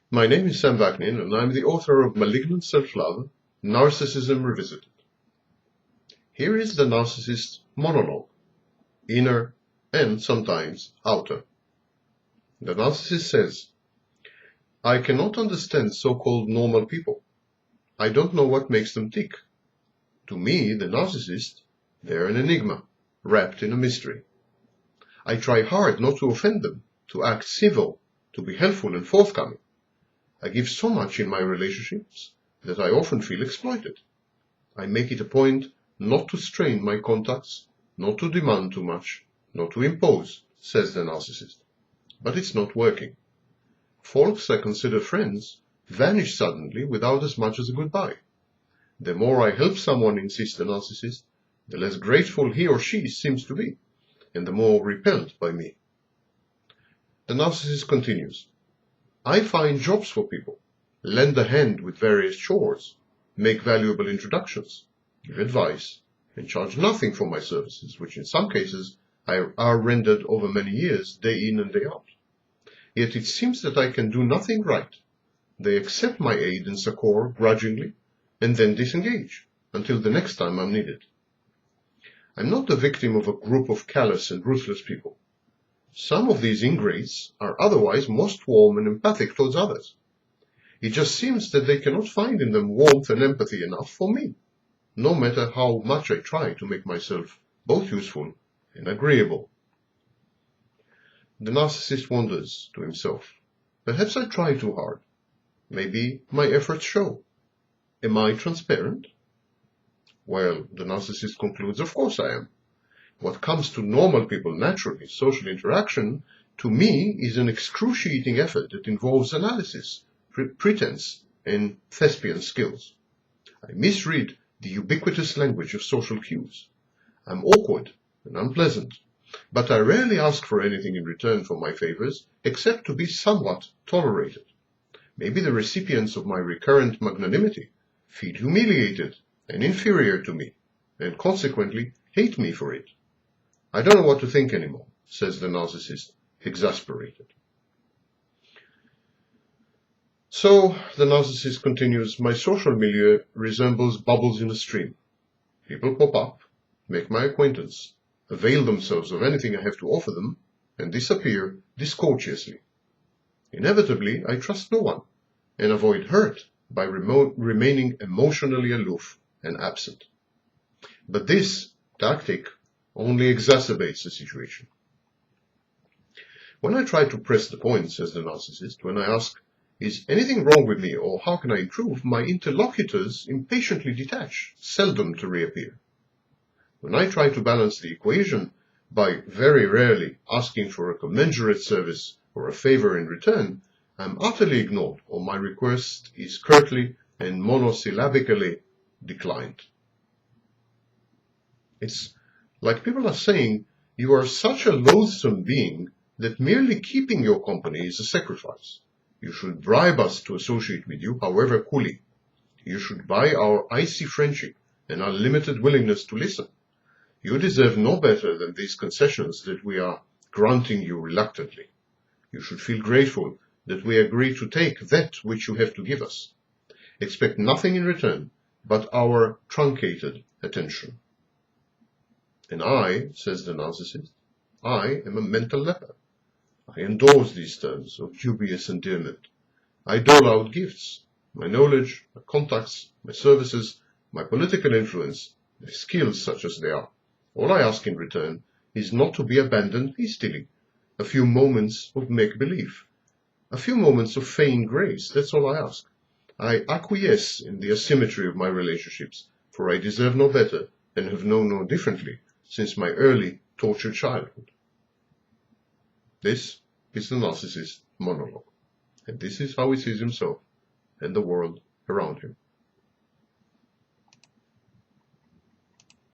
My name is Sam Vaknin, and I'm the author of Malignant Self-Love, Narcissism Revisited. Here is the narcissist monologue, inner and sometimes outer. The narcissist says, I cannot understand so-called normal people. I don't know what makes them tick. To me, the narcissist, they're an enigma, wrapped in a mystery. I try hard not to offend them, to act civil, to be helpful and forthcoming. I give so much in my relationships that I often feel exploited. I make it a point not to strain my contacts, not to demand too much, not to impose, says the narcissist. But it's not working. Folks I consider friends vanish suddenly without as much as a goodbye. The more I help someone, insists the narcissist, the less grateful he or she seems to be, and the more repelled by me. The narcissist continues, I find jobs for people, lend a hand with various chores, make valuable introductions, give advice, and charge nothing for my services, which in some cases are rendered over many years, day in and day out. Yet it seems that I can do nothing right. They accept my aid and succor grudgingly, and then disengage, until the next time I'm needed. I'm not the victim of a group of callous and ruthless people. Some of these ingrates are otherwise most warm and empathic towards others. It just seems that they cannot find in them warmth and empathy enough for me, no matter how much I try to make myself both useful and agreeable. The narcissist wonders to himself, perhaps I try too hard. Maybe my efforts show. Am I transparent? Well, the narcissist concludes, of course I am. What comes to normal people naturally, social interaction, to me is an excruciating effort that involves analysis, pretense, and thespian skills. I misread the ubiquitous language of social cues. I'm awkward and unpleasant, but I rarely ask for anything in return for my favors, except to be somewhat tolerated. Maybe the recipients of my recurrent magnanimity feel humiliated and inferior to me, and consequently hate me for it. I don't know what to think anymore, says the narcissist, exasperated. So, the narcissist continues, my social milieu resembles bubbles in a stream. People pop up, make my acquaintance, avail themselves of anything I have to offer them, and disappear discourteously. Inevitably, I trust no one, and avoid hurt by remaining emotionally aloof and absent. But this tactic only exacerbates the situation. When I try to press the point, says the narcissist, when I ask, is anything wrong with me or how can I improve, my interlocutors impatiently detach, seldom to reappear. When I try to balance the equation by very rarely asking for a commensurate service or a favor in return, I'm utterly ignored or my request is curtly and monosyllabically declined. It's like people are saying, you are such a loathsome being that merely keeping your company is a sacrifice. You should bribe us to associate with you, however coolly. You should buy our icy friendship and our limited willingness to listen. You deserve no better than these concessions that we are granting you reluctantly. You should feel grateful that we agree to take that which you have to give us. Expect nothing in return but our truncated attention. And I, says the narcissist, I am a mental leper. I endorse these terms of dubious endearment. I dole out gifts, my knowledge, my contacts, my services, my political influence, my skills such as they are. All I ask in return is not to be abandoned hastily. A few moments of make-believe. A few moments of feigned grace, that's all I ask. I acquiesce in the asymmetry of my relationships, for I deserve no better and have known no differently since my early, tortured childhood. This is the narcissist monologue, and this is how he sees himself and the world around him.